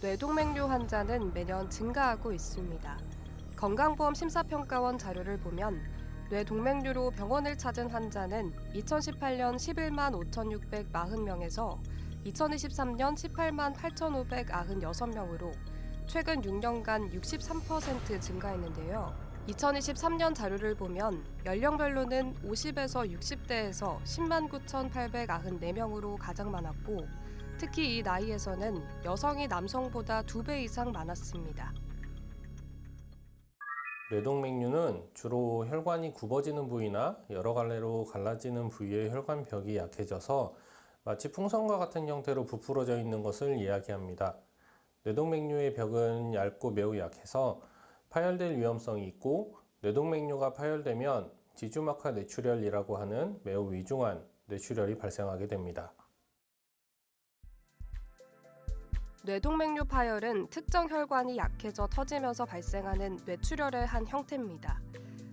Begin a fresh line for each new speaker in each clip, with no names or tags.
뇌동맥류 환자는 매년 증가하고 있습니다. 건강보험 심사평가원 자료를 보면 뇌동맥류로 병원을 찾은 환자는 2018년 11만 5,640명에서 2023년 18만 8,596명으로 최근 6년간 63% 증가했는데요. 2023년 자료를 보면 연령별로는 50에서 60대에서 10만 9,894명으로 가장 많았고 특히 이 나이에서는 여성이 남성보다 2배 이상 많았습니다.
뇌동맥류는 주로 혈관이 굽어지는 부위나 여러 갈래로 갈라지는 부위의 혈관벽이 약해져서 마치 풍선과 같은 형태로 부풀어져 있는 것을 이야기합니다. 뇌동맥류의 벽은 얇고 매우 약해서 파열될 위험성이 있고 뇌동맥류가 파열되면 지주막하 뇌출혈이라고 하는 매우 위중한 뇌출혈이 발생하게 됩니다.
뇌동맥류 파열은 특정 혈관이 약해져 터지면서 발생하는 뇌출혈의 한 형태입니다.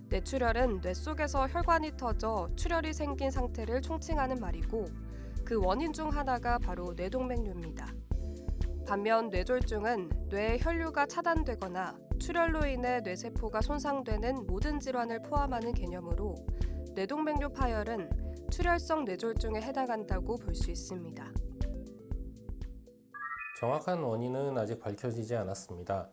뇌출혈은 뇌 속에서 혈관이 터져 출혈이 생긴 상태를 총칭하는 말이고 그 원인 중 하나가 바로 뇌동맥류입니다. 반면 뇌졸중은 뇌의 혈류가 차단되거나 출혈로 인해 뇌세포가 손상되는 모든 질환을 포함하는 개념으로 뇌동맥류 파열은 출혈성 뇌졸중에 해당한다고 볼 수 있습니다.
정확한 원인은 아직 밝혀지지 않았습니다.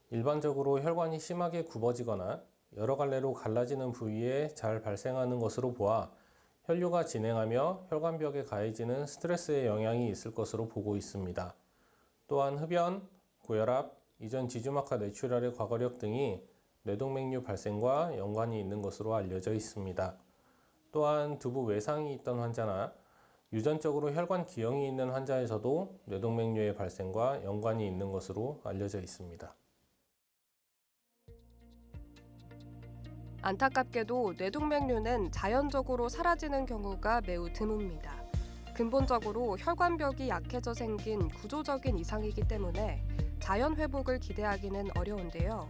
일반적으로 혈관이 심하게 굽어지거나 여러 갈래로 갈라지는 부위에 잘 발생하는 것으로 보아 혈류가 진행하며 혈관벽에 가해지는 스트레스의 영향이 있을 것으로 보고 있습니다. 또한 흡연, 고혈압, 이전 지주막하 뇌출혈의 과거력 등이 뇌동맥류 발생과 연관이 있는 것으로 알려져 있습니다. 또한 두부 외상이 있던 환자나 유전적으로 혈관 기형이 있는 환자에서도 뇌동맥류의 발생과 연관이 있는 것으로 알려져 있습니다.
안타깝게도 뇌동맥류는 자연적으로 사라지는 경우가 매우 드뭅니다. 근본적으로 혈관벽이 약해져 생긴 구조적인 이상이기 때문에 자연 회복을 기대하기는 어려운데요.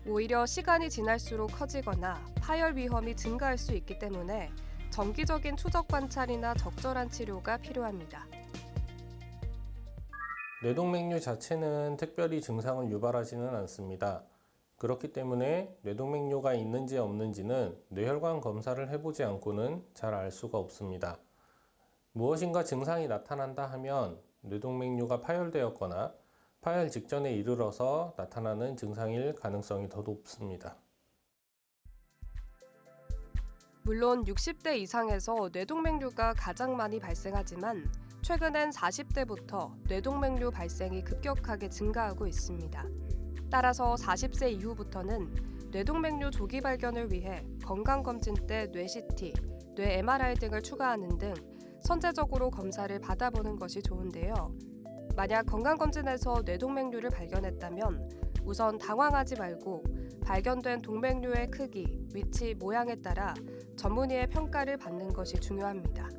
오히려 시간이 지날수록 커지거나 파열 위험이 증가할 수 있기 때문에 정기적인 추적 관찰이나 적절한 치료가 필요합니다.
뇌동맥류 자체는 특별히 증상을 유발하지는 않습니다. 그렇기 때문에 뇌동맥류가 있는지 없는지는 뇌혈관 검사를 해보지 않고는 잘 알 수가 없습니다. 무엇인가 증상이 나타난다 하면 뇌동맥류가 파열되었거나 파열 직전에 이르러서 나타나는 증상일 가능성이 더 높습니다.
물론 60대 이상에서 뇌동맥류가 가장 많이 발생하지만 최근엔 40대부터 뇌동맥류 발생이 급격하게 증가하고 있습니다. 따라서 40세 이후부터는 뇌동맥류 조기 발견을 위해 건강검진 때 뇌 CT, 뇌 MRI 등을 추가하는 등 선제적으로 검사를 받아보는 것이 좋은데요. 만약 건강검진에서 뇌동맥류를 발견했다면 우선 당황하지 말고 발견된 동맥류의 크기, 위치, 모양에 따라 전문의의 평가를 받는 것이 중요합니다.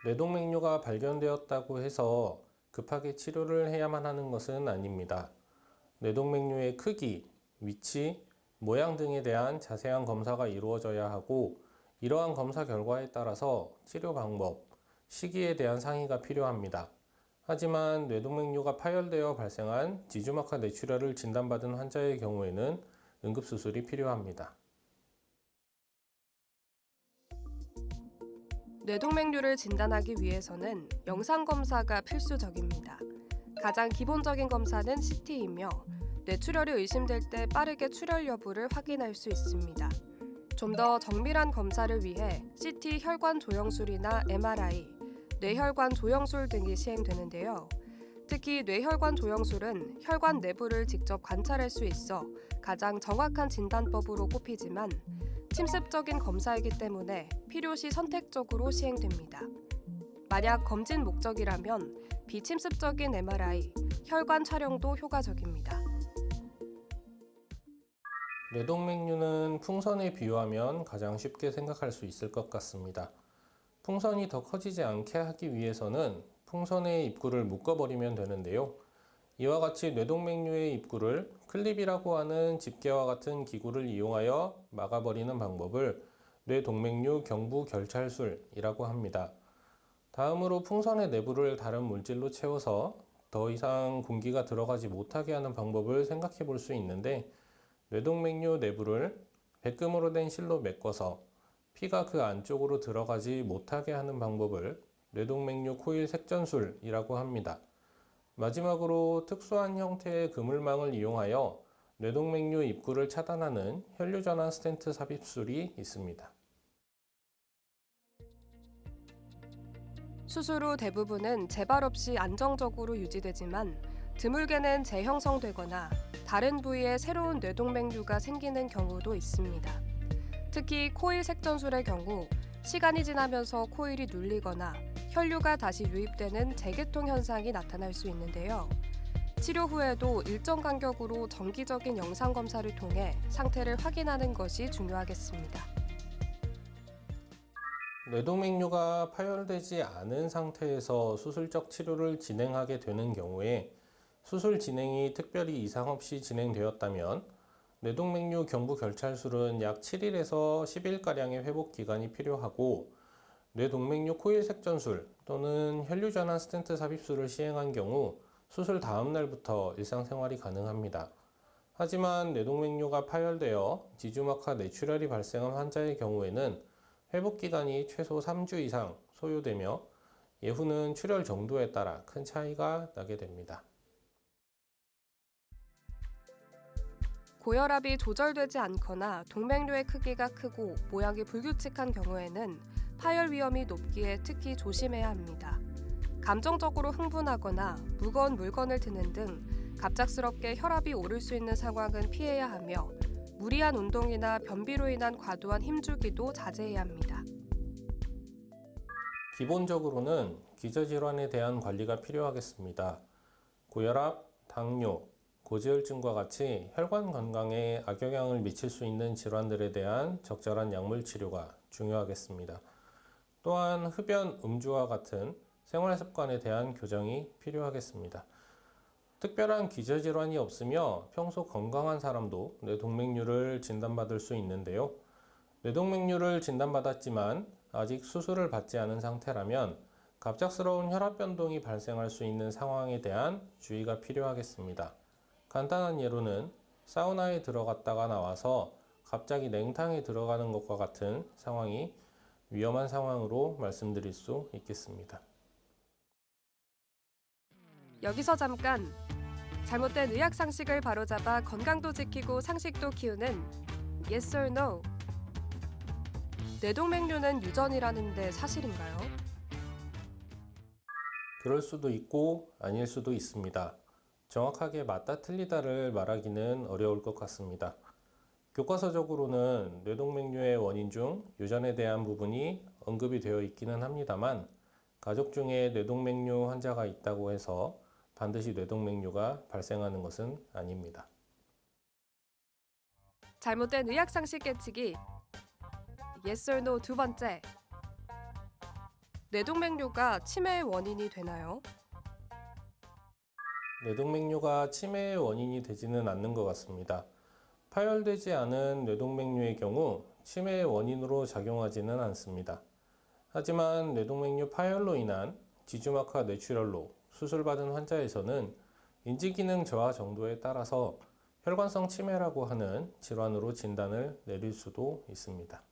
뇌동맥류가 발견되었다고 해서 급하게 치료를 해야만 하는 것은 아닙니다. 뇌동맥류의 크기, 위치, 모양 등에 대한 자세한 검사가 이루어져야 하고 이러한 검사 결과에 따라서 치료 방법, 시기에 대한 상의가 필요합니다. 하지만 뇌동맥류가 파열되어 발생한 지주막하 뇌출혈을 진단받은 환자의 경우에는 응급수술이 필요합니다.
뇌동맥류를 진단하기 위해서는 영상검사가 필수적입니다. 가장 기본적인 검사는 CT이며 뇌출혈이 의심될 때 빠르게 출혈 여부를 확인할 수 있습니다. 좀 더 정밀한 검사를 위해 CT 혈관 조영술이나 MRI, 뇌혈관 조영술 등이 시행되는데요. 특히 뇌혈관 조영술은 혈관 내부를 직접 관찰할 수 있어 가장 정확한 진단법으로 꼽히지만 침습적인 검사이기 때문에 필요시 선택적으로 시행됩니다. 만약 검진 목적이라면 비침습적인 MRI, 혈관 촬영도 효과적입니다.
뇌동맥류는 풍선에 비유하면 가장 쉽게 생각할 수 있을 것 같습니다. 풍선이 더 커지지 않게 하기 위해서는 풍선의 입구를 묶어버리면 되는데요. 이와 같이 뇌동맥류의 입구를 클립이라고 하는 집게와 같은 기구를 이용하여 막아버리는 방법을 뇌동맥류 경부 결찰술이라고 합니다. 다음으로 풍선의 내부를 다른 물질로 채워서 더 이상 공기가 들어가지 못하게 하는 방법을 생각해 볼 수 있는데, 뇌동맥류 내부를 백금으로 된 실로 메꿔서 피가 그 안쪽으로 들어가지 못하게 하는 방법을 뇌동맥류 코일 색전술이라고 합니다. 마지막으로 특수한 형태의 그물망을 이용하여 뇌동맥류 입구를 차단하는 혈류전환 스텐트 삽입술이 있습니다.
수술 후 대부분은 재발 없이 안정적으로 유지되지만 드물게는 재형성되거나 다른 부위에 새로운 뇌동맥류가 생기는 경우도 있습니다. 특히 코일 색전술의 경우 시간이 지나면서 코일이 눌리거나 혈류가 다시 유입되는 재개통 현상이 나타날 수 있는데요. 치료 후에도 일정 간격으로 정기적인 영상 검사를 통해 상태를 확인하는 것이 중요하겠습니다.
뇌동맥류가 파열되지 않은 상태에서 수술적 치료를 진행하게 되는 경우에 수술 진행이 특별히 이상 없이 진행되었다면 뇌동맥류 경부 결찰술은 약 7일에서 10일가량의 회복 기간이 필요하고, 뇌동맥류 코일 색전술 또는 혈류전환 스텐트 삽입술을 시행한 경우 수술 다음 날부터 일상생활이 가능합니다. 하지만 뇌동맥류가 파열되어 지주막하 뇌출혈이 발생한 환자의 경우에는 회복 기간이 최소 3주 이상 소요되며 예후는 출혈 정도에 따라 큰 차이가 나게 됩니다.
고혈압이 조절되지 않거나 동맥류의 크기가 크고 모양이 불규칙한 경우에는 파열 위험이 높기에 특히 조심해야 합니다. 감정적으로 흥분하거나 무거운 물건을 드는 등 갑작스럽게 혈압이 오를 수 있는 상황은 피해야 하며, 무리한 운동이나 변비로 인한 과도한 힘주기도 자제해야 합니다.
기본적으로는 기저질환에 대한 관리가 필요하겠습니다. 고혈압, 당뇨, 고지혈증과 같이 혈관 건강에 악영향을 미칠 수 있는 질환들에 대한 적절한 약물 치료가 중요하겠습니다. 또한 흡연, 음주와 같은 생활 습관에 대한 교정이 필요하겠습니다. 특별한 기저질환이 없으며 평소 건강한 사람도 뇌동맥류를 진단받을 수 있는데요. 뇌동맥류를 진단받았지만 아직 수술을 받지 않은 상태라면 갑작스러운 혈압 변동이 발생할 수 있는 상황에 대한 주의가 필요하겠습니다. 간단한 예로는 사우나에 들어갔다가 나와서 갑자기 냉탕에 들어가는 것과 같은 상황이 위험한 상황으로 말씀드릴 수 있겠습니다.
여기서 잠깐! 잘못된 의학 상식을 바로잡아 건강도 지키고 상식도 키우는 Yes or No. 뇌동맥류는 유전이라는데 사실인가요?
그럴 수도 있고 아닐 수도 있습니다. 정확하게 맞다 틀리다를 말하기는 어려울 것 같습니다. 교과서적으로는 뇌동맥류의 원인 중 유전에 대한 부분이 언급이 되어 있기는 합니다만, 가족 중에 뇌동맥류 환자가 있다고 해서 반드시 뇌동맥류가 발생하는 것은 아닙니다.
잘못된 의학 상식 깨치기. Yes or No 두 번째. 뇌동맥류가 치매의 원인이 되나요?
뇌동맥류가 치매의 원인이 되지는 않는 것 같습니다. 파열되지 않은 뇌동맥류의 경우 치매의 원인으로 작용하지는 않습니다. 하지만 뇌동맥류 파열로 인한 지주막하 뇌출혈로 수술받은 환자에서는 인지기능 저하 정도에 따라서 혈관성 치매라고 하는 질환으로 진단을 내릴 수도 있습니다.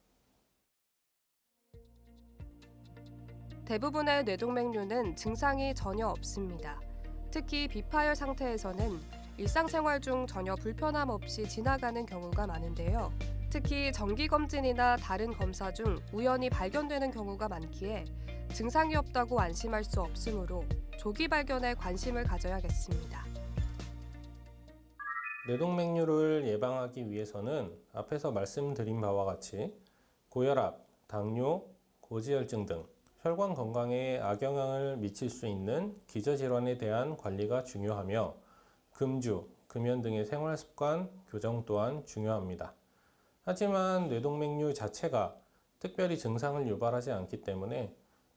대부분의 뇌동맥류는 증상이 전혀 없습니다. 특히 비파열 상태에서는 일상생활 중 전혀 불편함 없이 지나가는 경우가 많은데요. 특히 정기검진이나 다른 검사 중 우연히 발견되는 경우가 많기에 증상이 없다고 안심할 수 없으므로 조기 발견에 관심을 가져야겠습니다.
뇌동맥류를 예방하기 위해서는 앞에서 말씀드린 바와 같이 고혈압, 당뇨, 고지혈증 등 혈관 건강에 악영향을 미칠 수 있는 기저질환에 대한 관리가 중요하며, 금주, 금연 등의 생활습관 교정 또한 중요합니다. 하지만 뇌동맥류 자체가 특별히 증상을 유발하지 않기 때문에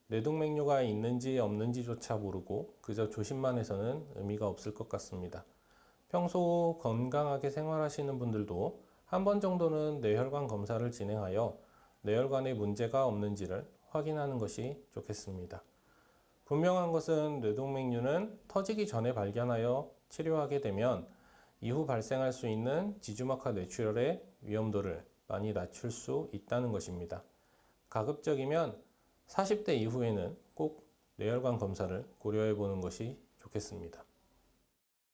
뇌동맥류가 있는지 없는지조차 모르고 그저 조심만 해서는 의미가 없을 것 같습니다. 평소 건강하게 생활하시는 분들도 한 번 정도는 뇌혈관 검사를 진행하여 뇌혈관에 문제가 없는지를 확인하는 것이 좋겠습니다. 분명한 것은 뇌동맥류는 터지기 전에 발견하여 치료하게 되면 이후 발생할 수 있는 지주막하 뇌출혈의 위험도를 많이 낮출 수 있다는 것입니다. 가급적이면 40대 이후에는 꼭 뇌혈관 검사를 고려해 보는 것이 좋겠습니다.